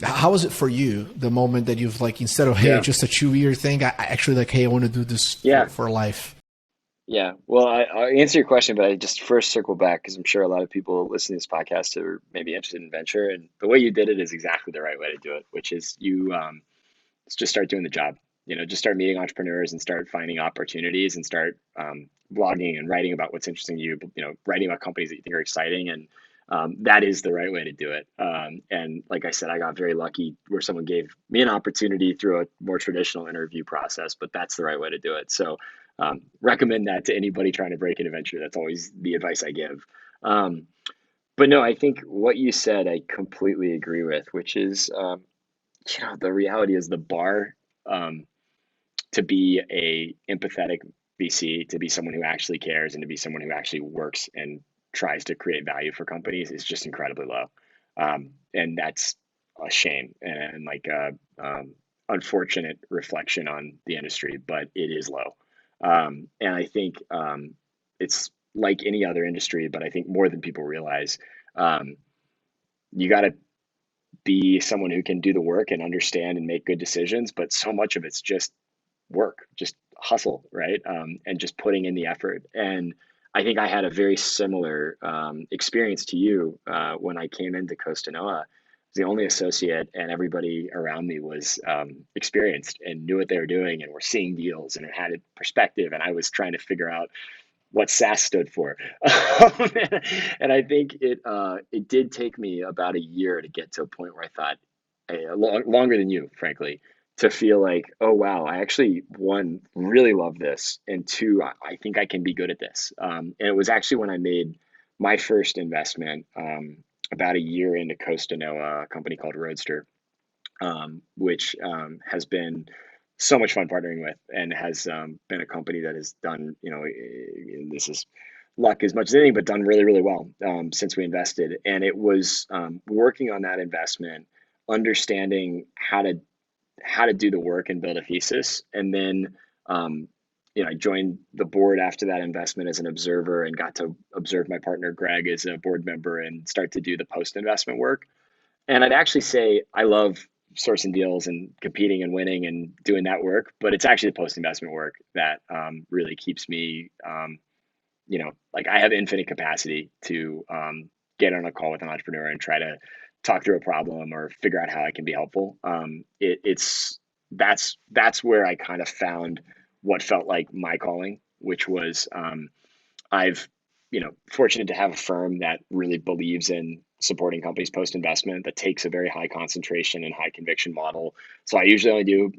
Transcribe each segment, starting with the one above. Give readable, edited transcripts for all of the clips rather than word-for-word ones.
How was it for you, the moment that you've like, instead of, hey, Yeah. just a 2 year thing, I actually like, hey, I want to do this Yeah. for life? Yeah. Well, I'll answer your question, but I just first circle back because I'm sure a lot of people listening to this podcast are maybe interested in venture. And the way you did it is exactly the right way to do it, which is you just start doing the job. Just start meeting entrepreneurs and start finding opportunities and start blogging and writing about what's interesting to you. Writing about companies that you think are exciting, and that is the right way to do it. And like I said, I got very lucky where someone gave me an opportunity through a more traditional interview process, but that's the right way to do it. So recommend that to anybody trying to break into venture. That's always the advice I give. Um, but no, I think what you said, I completely agree with, which is, the reality is the bar um, to be a empathetic VC, to be someone who actually cares, and to be someone who actually works and tries to create value for companies is just incredibly low, and that's a shame and like a unfortunate reflection on the industry, but it is low, and I think it's like any other industry, but I think more than people realize. Um, you got to be someone who can do the work and understand and make good decisions, but so much of it's just work, just hustle, right? And just putting in the effort. And I think I had a very similar experience to you when I came into Costanoa. I was the only associate, and everybody around me was experienced and knew what they were doing and were seeing deals and had a perspective. And I was trying to figure out what SaaS stood for. And I think it did take me about a year to get to a point where I thought, longer than you, frankly, to feel like, oh wow, I actually, one, really love this, and two, I think I can be good at this. And it was actually when I made my first investment about a year into Costanoa, a company called Roadster, which has been so much fun partnering with, and has been a company that has done, this is luck as much as anything, but done really, really well since we invested. And it was working on that investment, understanding how to do the work and build a thesis, and then I joined the board after that investment as an observer and got to observe my partner Greg as a board member and start to do the post investment work. And I'd actually say I love sourcing deals and competing and winning and doing that work, but it's actually the post investment work that really keeps me, like I have infinite capacity to get on a call with an entrepreneur and try to talk through a problem or figure out how I can be helpful. It's that's where I kind of found what felt like my calling, which was I've, fortunate to have a firm that really believes in supporting companies post investment, that takes a very high concentration and high conviction model. So I usually only do,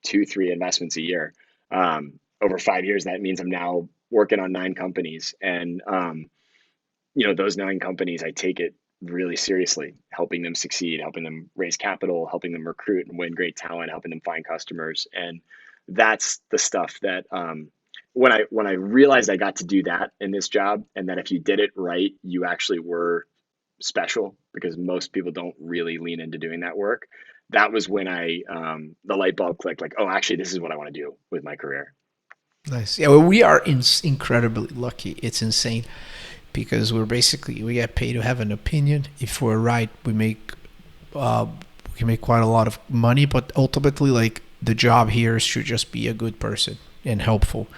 two, three investments a year. Over 5 years, that means I'm now working on 9 companies. And, those 9 companies, I take it really seriously, helping them succeed, helping them raise capital, helping them recruit and win great talent, helping them find customers. And that's the stuff that, when I realized I got to do that in this job, and that if you did it right, you actually were special, because most people don't really lean into doing that work. That was when I the light bulb clicked, like, oh, actually, this is what I want to do with my career. Nice. Yeah, well, we are incredibly lucky. It's insane because we get paid to have an opinion. If we're right, uh, we can make quite a lot of money. But ultimately, like the job here is to just be a good person and helpful.